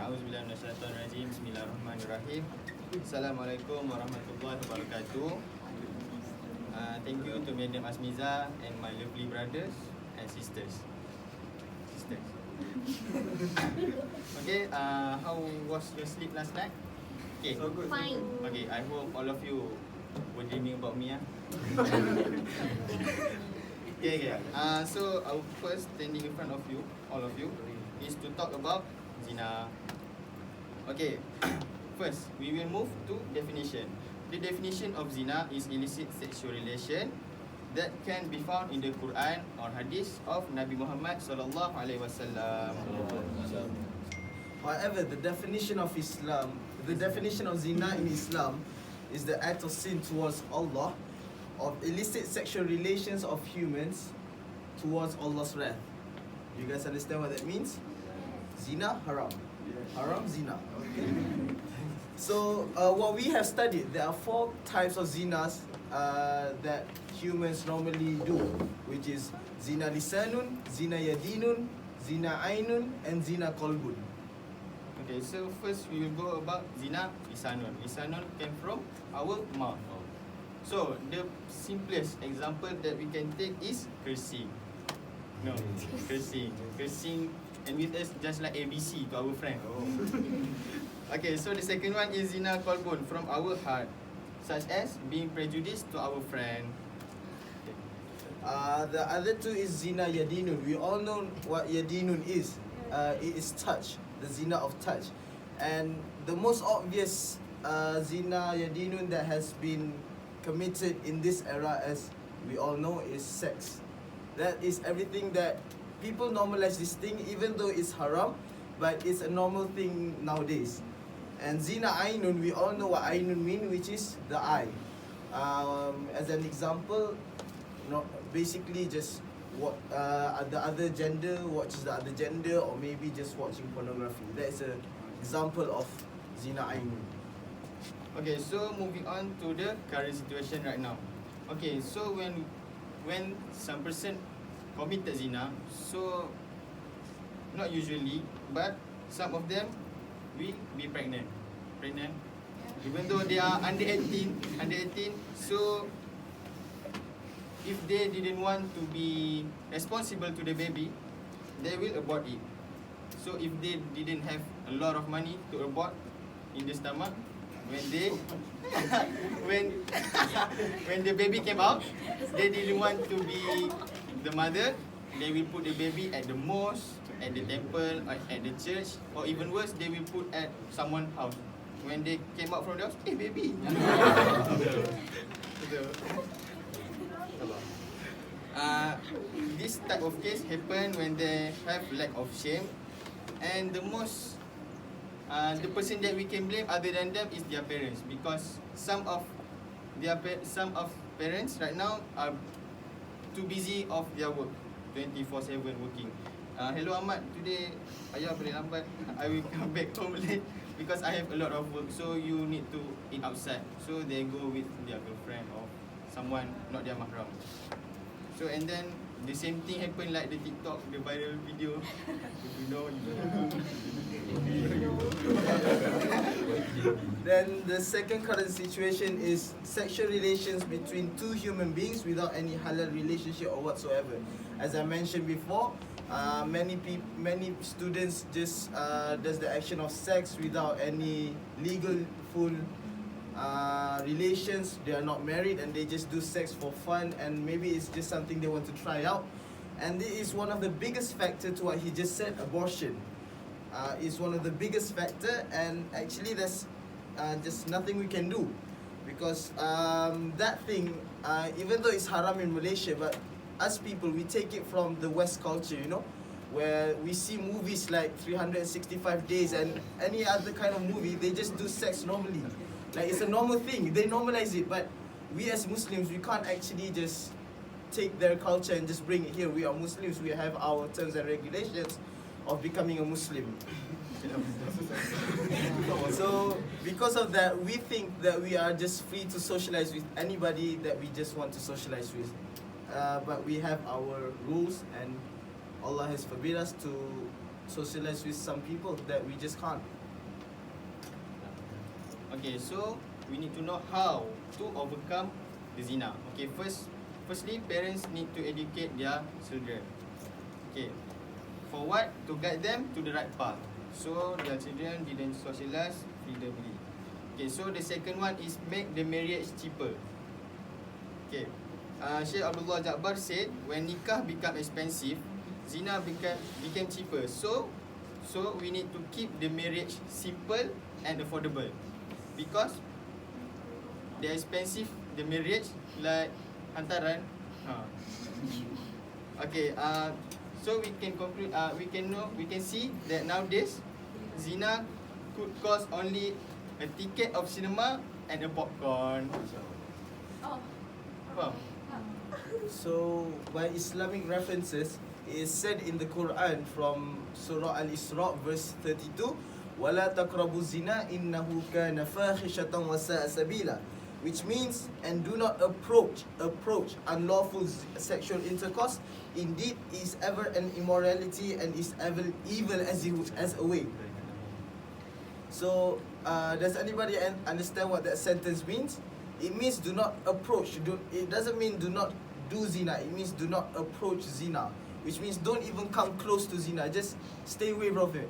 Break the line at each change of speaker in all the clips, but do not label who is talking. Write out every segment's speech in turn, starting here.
A'udzubillahi minasyaitonirrajim. Bismillahirrahmanirrahim. Assalamualaikum warahmatullahi wabarakatuh. Thank you to Madam Asmiza and my lovely brothers and sisters. Okay, how was your sleep last night? Okay,
So good.
Fine.
okay, I hope all of you were dreaming about me. Okay. So our first standing in front of you, all of you, is to talk about zina. Okay. First, we will move to definition. The definition of zina is illicit sexual relation that can be found in the Quran or hadith of Nabi Muhammad sallallahu alaihi wasallam.
However, the definition of zina in Islam is the act of sin towards Allah, of illicit sexual relations of humans towards Allah's wrath. You guys understand what that means? Zina, haram. Haram, zina. Okay. So, what we have studied, there are 4 types of zinas that humans normally do, which is zina lisanun, zina yadinun, zina ainun, and zina qalbun.
Okay, so first we will go about zina lisanun. Lisanun came from our mouth. So the simplest example that we can take is cursing. No, cursing, and with us just like ABC to our friend. Okay, so the second one is zina qalbun, from our heart, such as being prejudiced to our friend.
The other 2 is zina yadinun. We all know what yadinun is. It is touch, the zina of touch. And the most obvious zina yadinun that has been committed in this era, as we all know, is sex. That is everything that people normalize this thing, even though it's haram, but it's a normal thing nowadays. And zina ainun, we all know what ainun mean, which is the eye. As an example, basically just what the other gender watches the other gender, or maybe just watching pornography. That's an example of zina ainun.
Okay, so moving on to the current situation right now. Okay, so when some person committed zina, so not usually, but some of them will be pregnant, even though they are under 18. So if they didn't want to be responsible to the baby, they will abort it. So if they didn't have a lot of money to abort in the stomach, when they when the baby came out, they didn't want to be the mother, they will put the baby at the mosque, at the temple, or at the church, or even worse, they will put at someone's house. When they came out from the house, hey baby. This type of case happen when they have lack of shame, and the person that we can blame other than them is their parents, because some of parents right now are too busy of their work, 24/7 working. Hello Ahmad, today ayah boleh lambat, I will come back home late because I have a lot of work, so you need to eat outside. So they go with their girlfriend or someone not their mahram. So and then the same thing happen like the TikTok, the viral video. If you know.
Then the second current situation is sexual relations between 2 human beings without any halal relationship or whatsoever. As I mentioned before, many students just does the action of sex without any legal full relations. They are not married and they just do sex for fun, and maybe it's just something they want to try out. And this is one of the biggest factor to what he just said, abortion. Is one of the biggest factor, and actually there's just nothing we can do, because that thing, even though it's haram in Malaysia, but us people, we take it from the West culture, where we see movies like 365 days and any other kind of movie, they just do sex normally. Like it's a normal thing, they normalize it, but we as Muslims, we can't actually just take their culture and just bring it here. We are Muslims, we have our terms and regulations of becoming a Muslim. So because of that, we think that we are just free to socialize with anybody that we just want to socialize with. But we have our rules, and Allah has forbid us to socialize with some people that we just can't.
Okay, so we need to know how to overcome the zina. Okay, firstly, parents need to educate their children. Okay, for what? To guide them to the right path, so their children didn't socialize freely. Okay, so the second one is make the marriage cheaper. Okay, Sheikh Abdullah Jabbar said when nikah become expensive, zina became cheaper. So we need to keep the marriage simple and affordable, because the expensive the marriage like hantaran. Okay, so we can conclude. We can see that nowadays zina could cost only a ticket of cinema and a popcorn. Faham?
So, by Islamic references, it is said in the Quran from Surah Al-Isra verse 32, وَلَا تَقْرَبُوا الزِّنَا إِنَّهُ كَانَ فَاحِشَةً وَسَاءَ سَبِيلًا, which means, and do not approach unlawful sexual intercourse. Indeed, is ever an immorality and is evil as a way. So, does anybody understand what that sentence means? It means do not approach. It doesn't mean do not do zina. It means do not approach zina, which means don't even come close to zina. Just stay away from it.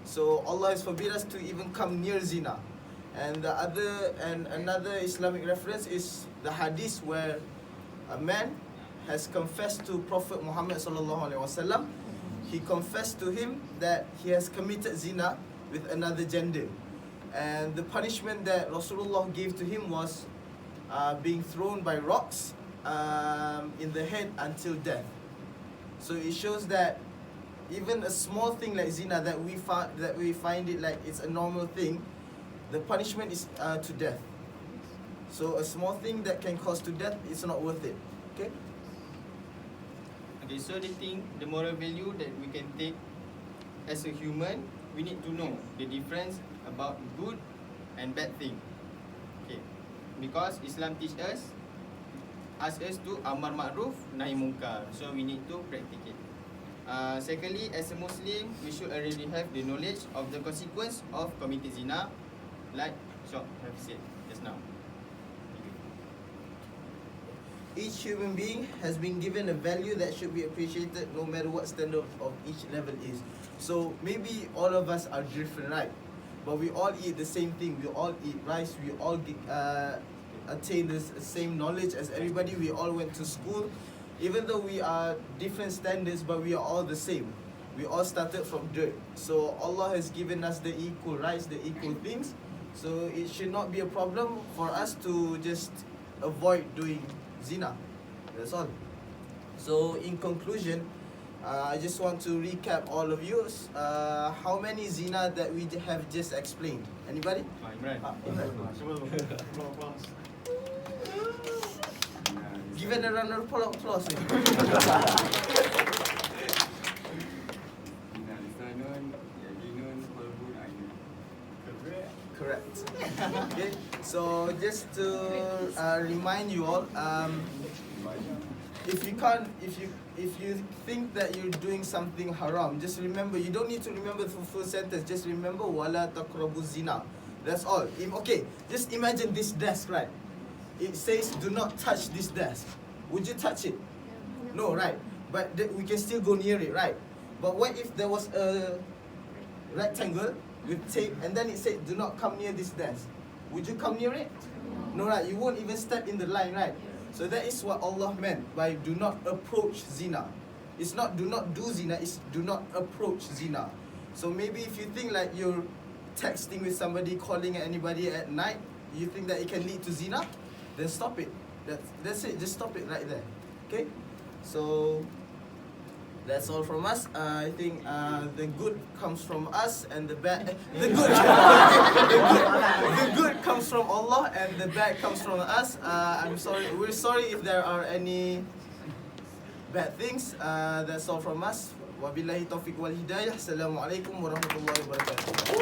So Allah has forbid us to even come near zina. And another Islamic reference is the hadith where a man has confessed to Prophet Muhammad sallallahu alaihi wasallam. He confessed to him that he has committed zina with another gender, and the punishment that Rasulullah gave to him was being thrown by rocks in the head until death. So it shows that even a small thing like zina that we find it like it's a normal thing, the punishment is to death. So a small thing that can cause to death is not worth it. Okay.
Okay, so the moral value that we can take as a human, we need to know the difference about good and bad thing. Okay, because Islam asks us to amar ma'ruf nahi munkar, so we need to practice it. Secondly, as a Muslim, we should already have the knowledge of the consequence of committing zina, like Shah have said just now.
Each human being has been given a value that should be appreciated no matter what standard of each level is. So maybe all of us are different, right? But we all eat the same thing. We all eat rice. We all attain the same knowledge as everybody. We all went to school. Even though we are different standards, but we are all the same. We all started from dirt. So Allah has given us the equal rights, the equal things. So it should not be a problem for us to just avoid doing zina. That's all. So in conclusion, I just want to recap all of you. How many zina that we have just explained? Anybody?
Imran.
Give it a round of applause. Correct. Okay. So just to remind you all, if you think that you're doing something haram, just remember, you don't need to remember the full sentence. Just remember wala taqrabu zina. That's all. Okay, just imagine this desk, right? It says do not touch this desk. Would you touch it? No, right? But we can still go near it, right? But what if there was a rectangle with tape and then it said do not come near this desk? Would you come near it? No, right? You won't even step in the line, right? So that is what Allah meant by do not approach zina. It's not do not do zina, it's do not approach zina. So maybe if you think like you're texting with somebody, calling anybody at night, you think that it can lead to zina, then stop it. That's it, just stop it right there. Okay? So that's all from us. I think the good comes from us and the bad the good comes from Allah and the bad comes from us. We're sorry if there are any bad things. That's all from us. Wabillahi taufiq wal hidayah. Assalamualaikum warahmatullahi wabarakatuh.